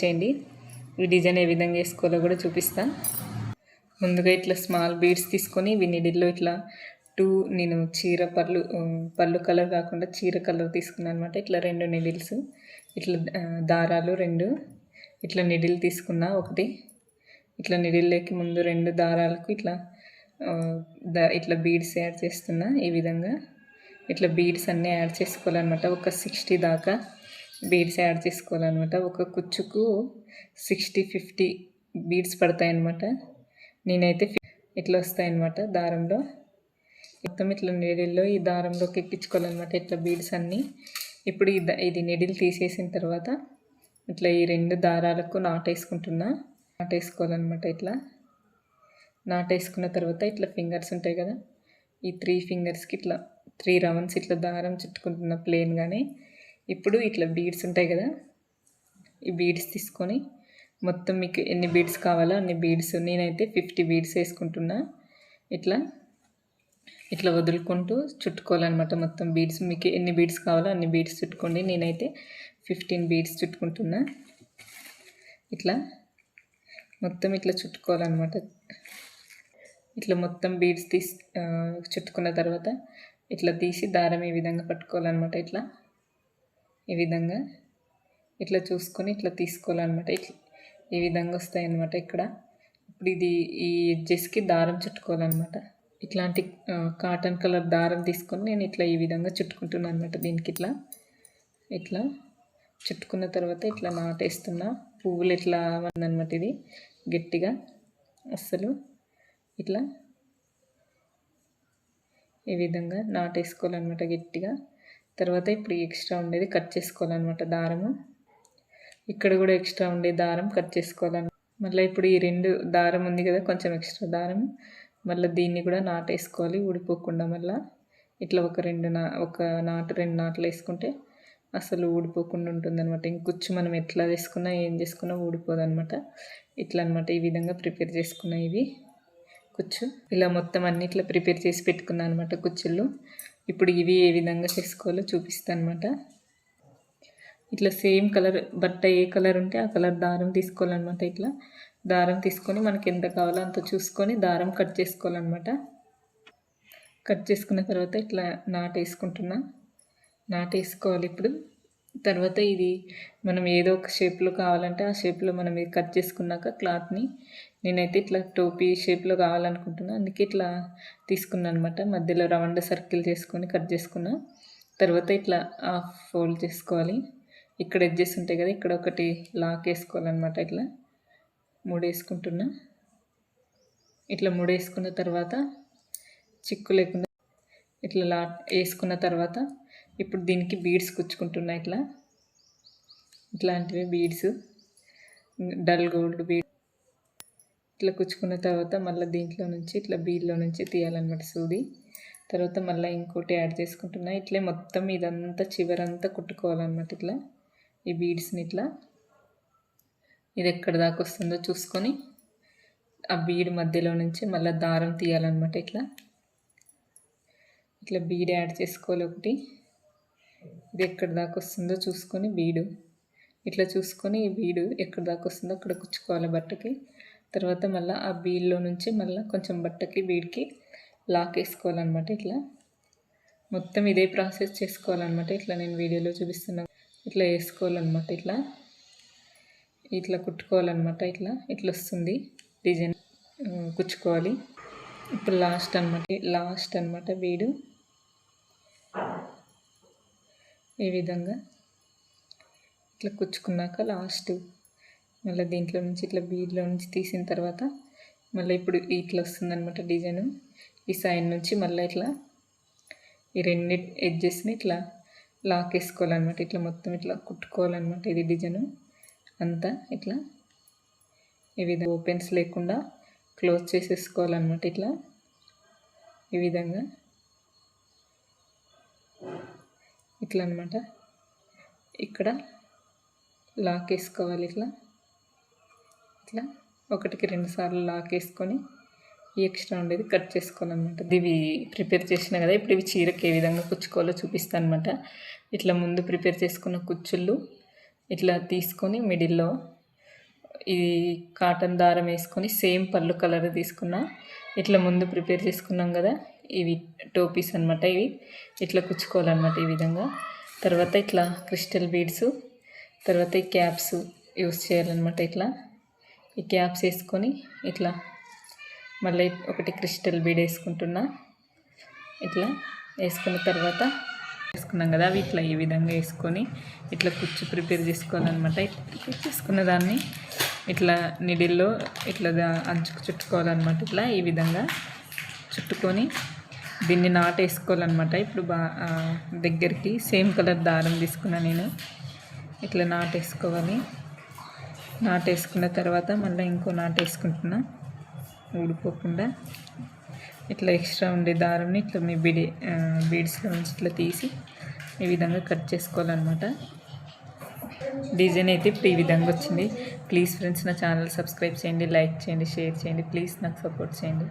చేయండి. ఈ డిజైన్ ఏ విధంగా వేసుకోవాలో కూడా చూపిస్తా. ముందుగా ఇట్లా స్మాల్ బీడ్స్ తీసుకొని ఇవి నీడిల్లో ఇట్లా నేను చీర పళ్ళు కలర్ కాకుండా చీర కలర్ తీసుకున్నాను అనమాట. ఇట్లా 2 నీడిల్స్ ఇట్లా దారాలు 2 ఇట్లా నీడిల్ తీసుకున్నా. ఒకటి ఇట్లా నీడిల్లోకి ముందు 2 దారాలకు ఇట్లా బీడ్స్ యాడ్ చేస్తున్నా. ఈ విధంగా ఇట్లా బీడ్స్ అన్నీ యాడ్ చేసుకోవాలన్నమాట. ఒక 60 దాకా బీడ్స్ యాడ్ చేసుకోవాలన్నమాట. ఒక కుచ్చుకు 60-50 బీడ్స్ పడతాయన్నమాట. నేనైతే ఇట్లా వస్తాయన్నమాట దారంలో. మొత్తం ఇట్లా నీడిల్లో ఈ దారంలోకి ఎక్కించుకోవాలన్నమాట ఇట్లా బీడ్స్ అన్నీ. ఇప్పుడు ఇది నీడిల్ తీసేసిన తర్వాత ఇట్లా ఈ 2 దారాలకు నాటేసుకోవాలన్నమాట. ఇట్లా నాటేసుకున్న తర్వాత ఇట్లా ఫింగర్స్ ఉంటాయి కదా, ఈ 3 ఫింగర్స్కి ఇట్లా 3 రౌండ్స్ ఇట్లా దారం చుట్టుకుంటున్న ప్లేన్గానే. ఇప్పుడు ఇట్లా బీడ్స్ ఉంటాయి కదా, ఈ బీడ్స్ తీసుకొని మొత్తం మీకు ఎన్ని బీడ్స్ కావాలో అన్ని బీడ్స్, నేనైతే 50 బీడ్స్ వేసుకుంటున్నా. ఇట్లా వదులుకుంటూ చుట్టుకోవాలన్నమాట మొత్తం బీడ్స్. మీకు ఎన్ని బీడ్స్ కావాలో అన్ని బీడ్స్ చుట్టుకోండి. నేనైతే 15 బీడ్స్ చుట్టుకుంటున్నా. ఇట్లా మొత్తం ఇట్లా చుట్టుకోవాలన్నమాట. ఇట్లా మొత్తం బీడ్స్ చుట్టుకున్న తర్వాత ఇట్లా తీసి దారం ఈ విధంగా పట్టుకోవాలన్నమాట. ఇట్లా ఈ విధంగా ఇట్లా చూసుకొని ఇట్లా తీసుకోవాలన్నమాట. ఈ విధంగా వస్తాయన్నమాట. ఇప్పుడు ఈ ఎడ్జెస్కి దారం చుట్టుకోవాలన్నమాట. ఇట్లాంటి కాటన్ కలర్ దారం తీసుకొని నేను ఇట్లా ఈ విధంగా చుట్టుకుంటున్నాను అనమాట. దీనికి ఇట్లా చుట్టుకున్న తర్వాత ఇట్లా నాటేస్తున్నా. పువ్వులు ఎట్లా ఉందన్నమాట. ఇది గట్టిగా అస్సలు ఇట్లా ఈ విధంగా నాటేసుకోవాలన్నమాట గట్టిగా. తర్వాత ఇప్పుడు ఎక్స్ట్రా ఉండేది కట్ చేసుకోవాలన్నమాట దారము. ఇక్కడ కూడా ఎక్స్ట్రా ఉండే దారం కట్ చేసుకోవాలన్నమాట. మళ్ళీ ఇప్పుడు ఈ 2 దారం ఉంది కదా, కొంచెం ఎక్స్ట్రా దారం, మళ్ళీ దీన్ని కూడా నాటేసుకోవాలి ఊడిపోకుండా. మళ్ళీ ఇట్లా ఒక 2 నాట్లు వేసుకుంటే అసలు ఊడిపోకుండా ఉంటుంది అనమాట. ఇంకొచ్చు మనం ఎట్లా వేసుకున్నా ఏం చేసుకున్నా ఊడిపోదన్నమాట. ఇట్లా అనమాట. ఈ విధంగా ప్రిపేర్ చేసుకున్నా ఇవి కుచ్చు. ఇలా మొత్తం అన్ని ఇట్లా ప్రిపేర్ చేసి పెట్టుకున్నాను అనమాట కుచ్చుళ్ళు. ఇప్పుడు ఇవి ఏ విధంగా చేసుకోవాలో చూపిస్తాను అనమాట. ఇట్లా సేమ్ కలర్ బట్ట ఏ కలర్ ఉంటే ఆ కలర్ దారం తీసుకోవాలన్నమాట. ఇట్లా దారం తీసుకొని మనకి ఎంత కావాలో అంత చూసుకొని దారం కట్ చేసుకోవాలన్నమాట. కట్ చేసుకున్న తర్వాత ఇట్లా నాటేసుకోవాలి ఇప్పుడు. తర్వాత ఇది మనం ఏదో ఒక షేప్లో కావాలంటే ఆ షేప్లో మనం ఇది కట్ చేసుకున్నాక క్లాత్ని నేనైతే ఇట్లా టోపీ షేప్లో కావాలనుకుంటున్నా. అందుకే ఇట్లా తీసుకున్నాను అనమాట. మధ్యలో రౌండ్ సర్కిల్ చేసుకొని కట్ చేసుకున్నా. తర్వాత ఇట్లా హాఫ్ ఫోల్డ్ చేసుకోవాలి. ఇక్కడ ఎడ్జెస్ ఉంటాయి కదా, ఇక్కడ ఒకటి లాక్ వేసుకోవాలన్నమాట. ఇట్లా 3 వేసుకుంటున్నా. ఇట్లా 3 వేసుకున్న తర్వాత చిక్కు లేకుండా ఇట్లా వేసుకున్న తర్వాత ఇప్పుడు దీనికి బీడ్స్ కుచ్చుకుంటున్నా. ఇట్లాంటివి బీడ్స్, డల్ గోల్డ్ బీడ్ ఇట్లా కుచ్చుకున్న తర్వాత మళ్ళీ దీంట్లో నుంచి ఇట్లా బీడ్లో నుంచి తీయాలన్నమాట సూది. తర్వాత మళ్ళీ ఇంకోటి యాడ్ చేసుకుంటున్నా. ఇట్లే మొత్తం ఇదంతా చివరంతా కుట్టుకోవాలన్నమాట. ఇట్లా ఈ బీడ్స్ని ఇది ఎక్కడ దాకా వస్తుందో చూసుకొని ఆ బీడ్ మధ్యలో నుంచి మళ్ళీ దారం తీయాలన్నమాట. ఇట్లా బీడ్ యాడ్ చేసుకోవాలి ఒకటి. ఇది ఎక్కడ దాకా వస్తుందో చూసుకొని బీడు ఇట్లా చూసుకొని ఈ బీడు ఎక్కడ దాకా వస్తుందో అక్కడ కుచ్చుకోవాలి బట్టకి. తర్వాత మళ్ళీ ఆ బీడ్లో నుంచి మళ్ళీ కొంచెం బట్టకి బీడ్కి లాక్ వేసుకోవాలన్నమాట. ఇట్లా మొత్తం ఇదే ప్రాసెస్ చేసుకోవాలన్నమాట. ఇట్లా నేను వీడియోలో చూపిస్తున్నాను. ఇట్లా వేసుకోవాలన్నమాట. ఇట్లా కుట్టుకోవాలన్నమాట. ఇట్లా వస్తుంది డిజైన్ కుచ్చుకోవాలి. ఇప్పుడు లాస్ట్ అనమాట బీడు. ఈ విధంగా ఇట్లా కుచ్చుకున్నాక లాస్ట్ మళ్ళీ దీంట్లో నుంచి ఇట్లా బీడ్లో నుంచి తీసిన తర్వాత మళ్ళీ ఇప్పుడు ఇట్లా వస్తుందన్నమాట డిజైను. ఈ సైడ్ నుంచి మళ్ళీ ఇట్లా ఈ 2 ఎడ్జెస్ని ఇట్లా లాక్ వేసుకోవాలన్నమాట. ఇట్లా మొత్తం ఇట్లా కుట్టుకోవాలన్నమాట. ఇది డిజైను అంతా ఇట్లా ఈ విధంగా ఓపెన్స్ లేకుండా క్లోజ్ చేసేసుకోవాలన్నమాట. ఈ విధంగా ఇట్లా అనమాట. ఇక్కడ లాక్ వేసుకోవాలి. ఇట్లా 1కి 2 సార్లు లాక్ వేసుకొని ఈ ఎక్స్ట్రా ఉండేది కట్ చేసుకోవాలన్నమాట. ఇవి ప్రిపేర్ చేసినా కదా, ఇప్పుడు ఇవి చీరకి ఏ విధంగా కుచ్చుకోవాలో చూపిస్తాను అనమాట. ఇట్లా ముందు ప్రిపేర్ చేసుకున్న కుచ్చుళ్ళు ఇట్లా తీసుకొని మిడిల్లో ఈ కాటన్ దారం వేసుకొని సేమ్ పళ్ళు కలర్ తీసుకున్నా. ఇట్లా ముందు ప్రిపేర్ చేసుకున్నాం కదా, ఇవి టోపీస్ అనమాట. ఇవి ఇట్లా కుచ్చుకోవాలన్నమాట ఈ విధంగా. తర్వాత ఇట్లా క్రిస్టల్ బీడ్స్, తర్వాత ఈ క్యాప్స్ యూస్ చేయాలన్నమాట. ఇట్లా ఈ క్యాప్స్ వేసుకొని ఇట్లా మళ్ళీ ఒకటి క్రిస్టల్ బీడ్ వేసుకుంటున్నా. ఇట్లా వేసుకున్న తర్వాత వేసుకున్నాం కదా, అవి ఇట్లా ఈ విధంగా వేసుకొని ఇట్లా కుచ్చు ప్రిపేర్ చేసుకోవాలన్నమాట. చేసుకున్న దాన్ని ఇట్లా నిడిల్లో ఇట్లా అంచుకు చుట్టుకోవాలన్నమాట. ఇట్లా ఈ విధంగా చుట్టుకొని దీన్ని నాటేసుకోవాలన్నమాట. ఇప్పుడు దగ్గరికి సేమ్ కలర్ దారం తీసుకున్నా నేను. ఇట్లా నాటేసుకోవాలి. నాటేసుకున్న తర్వాత మళ్ళీ ఇంకో నాటేసుకుంటున్నా ఊడిపోకుండా. ఇట్లా ఎక్స్ట్రా ఉండే దారంని ఇట్లా మీ బీడ్స్లో నుంచి ఇట్లా తీసి ఈ విధంగా కట్ చేసుకోవాలన్నమాట. డిజైన్ అయితే ఇప్పుడు ఈ విధంగా వచ్చింది. ప్లీజ్ ఫ్రెండ్స్ నా ఛానల్ సబ్స్క్రైబ్ చేయండి, లైక్ చేయండి, షేర్ చేయండి. ప్లీజ్ నాకు సపోర్ట్ చేయండి.